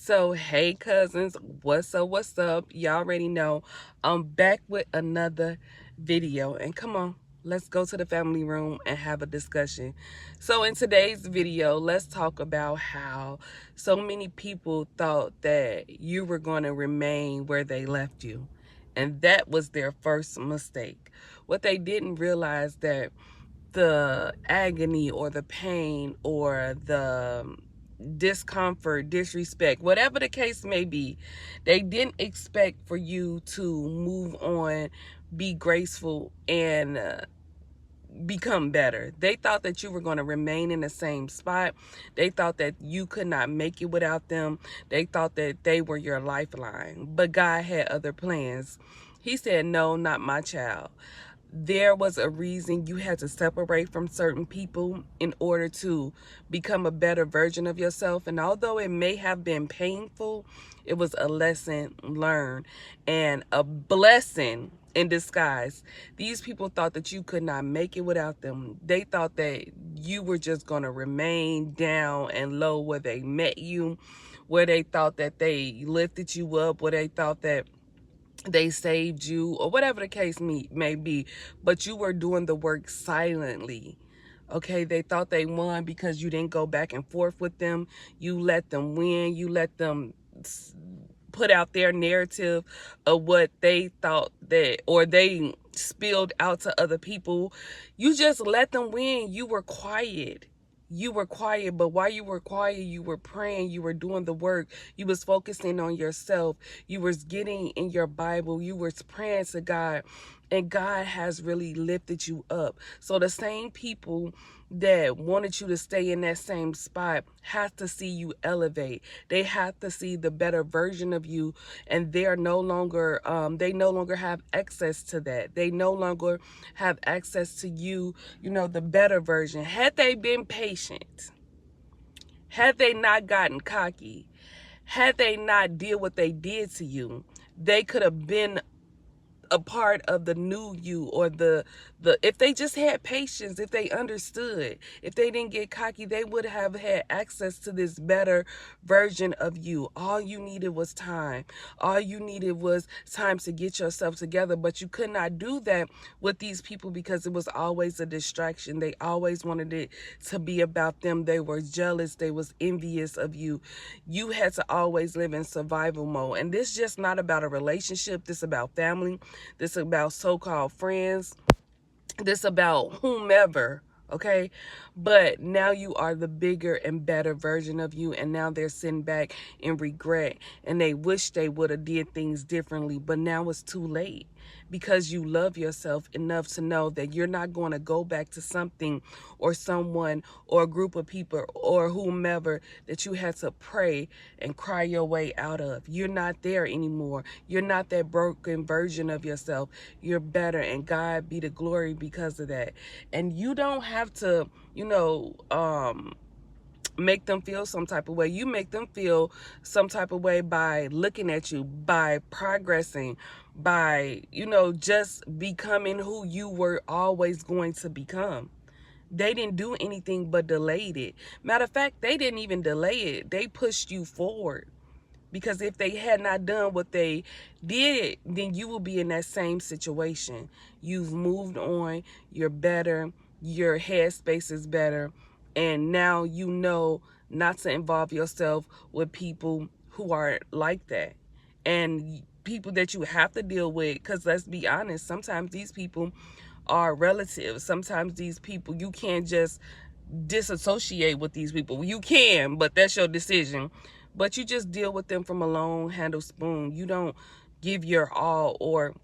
So, hey cousins, what's up? What's up? Y'all already know I'm back with another video. And come on, let's go to the family room and have a discussion. So, in today's video, let's talk about how so many people thought that you were going to remain where they left you. And that was their first mistake. What they didn't realize that the agony or the pain or the discomfort, disrespect, whatever the case may be, they didn't expect for you to move on, be graceful, and become better. They thought that you were going to remain in the same spot. They thought that you could not make it without them. They thought that they were your lifeline. But God had other plans. He said, no, not my child. There was a reason you had to separate from certain people in order to become a better version of yourself. And although it may have been painful, it was a lesson learned and a blessing in disguise. These people thought that you could not make it without them. They thought that you were just going to remain down and low where they met you, where they thought that they lifted you up, where they thought that they saved you, or whatever the case may be, but you were doing the work silently. Okay, they thought they won because you didn't go back and forth with them. You let them win. You let them put out their narrative of what they thought that, or they spilled out to other people. You just let them win. You were quiet. You were quiet, but while you were quiet, you were praying, you were doing the work, you was focusing on yourself, you was getting in your Bible, you was praying to God, and God has really lifted you up. So the same people that wanted you to stay in that same spot have to see you elevate. They have to see the better version of you, and they're no longer they no longer have access to that. They no longer have access to you, the better version. Had they been patient, had they not gotten cocky, had they not did what they did to you, they could have been a part of the new you, or the if they just had patience, if they understood, if they didn't get cocky, they would have had access to this better version of you. All you needed was time. All you needed was time to get yourself together. But you could not do that with these people because it was always a distraction. They always wanted it to be about them. They were jealous. They was envious of you. You had to always live in survival mode. And this just not about a relationship. This about family. This about so-called friends. This about whomever, okay? But now you are the bigger and better version of you, and now they're sitting back in regret, and they wish they would have did things differently, but now it's too late, because you love yourself enough to know that you're not going to go back to something or someone or a group of people or whomever that you had to pray and cry your way out of. You're not there anymore. You're not that broken version of yourself. You're better, and God be the glory because of that. And you don't have to, make them feel some type of way. You make them feel some type of way by looking at you, by progressing, by, just becoming who you were always going to become. They didn't do anything but delayed it. Matter of fact, they didn't even delay it. They pushed you forward. Because if they had not done what they did, then you will be in that same situation. You've moved on. You're better. Your headspace is better. And now you know not to involve yourself with people who are like that. And people that you have to deal with, because let's be honest, sometimes these people are relatives. Sometimes these people, you can't just disassociate with these people. You can, but that's your decision. But you just deal with them from a long handle spoon. You don't give your all, or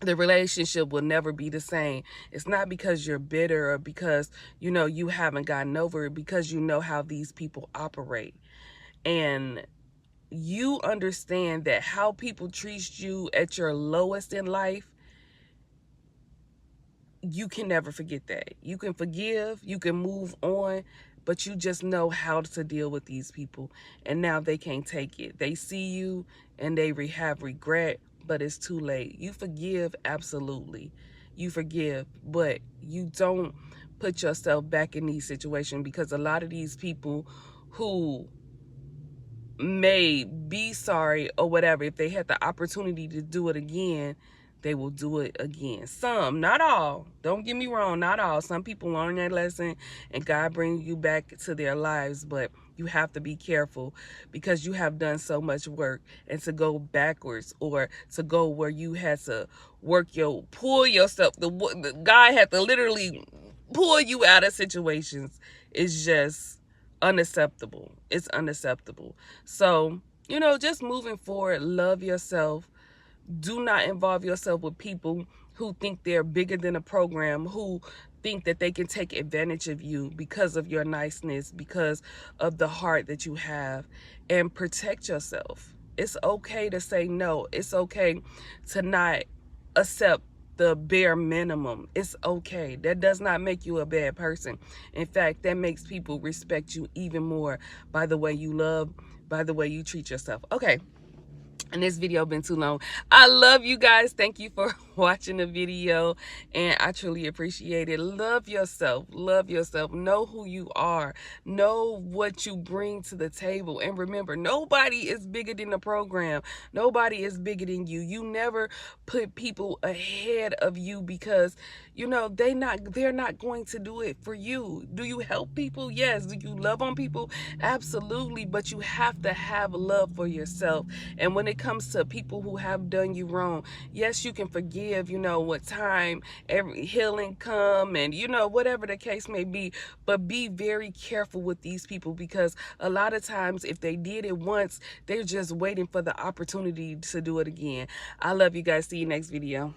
the relationship will never be the same. It's not because you're bitter or because, you haven't gotten over it, because you know how these people operate. And you understand that how people treat you at your lowest in life, you can never forget that. You can forgive, you can move on, but you just know how to deal with these people. And now they can't take it. They see you and they have regret, but it's too late. You forgive, absolutely. You forgive, but you don't put yourself back in these situations, because a lot of these people who may be sorry or whatever. If they had the opportunity to do it again, they will do it again. Some, not all. Don't get me wrong, not all. Some people learn that lesson and God brings you back to their lives, but you have to be careful because you have done so much work, and to go backwards or to go where you had to pull yourself, the God had to literally pull you out of situations is just unacceptable. It's unacceptable. So, just moving forward, love yourself. Do not involve yourself with people who think they're bigger than a program, who think that they can take advantage of you because of your niceness, because of the heart that you have, and protect yourself. It's okay to say no. It's okay to not accept the bare minimum. It's okay. That does not make you a bad person. In fact, that makes people respect you even more by the way you love, by the way you treat yourself. Okay. And this video been too long. I love you guys. Thank you for watching the video, and I truly appreciate it. Love yourself. Love yourself. Know who you are. Know what you bring to the table. And remember, nobody is bigger than the program. Nobody is bigger than you. You never put people ahead of you because they're not going to do it for you. Do you help people? Yes. Do you love on people? Absolutely. But you have to have love for yourself. And when it comes to people who have done you wrong, yes, you can forgive, what time every healing come, and whatever the case may be, but be very careful with these people, because a lot of times if they did it once, they're just waiting for the opportunity to do it again. I love you guys. See you next video.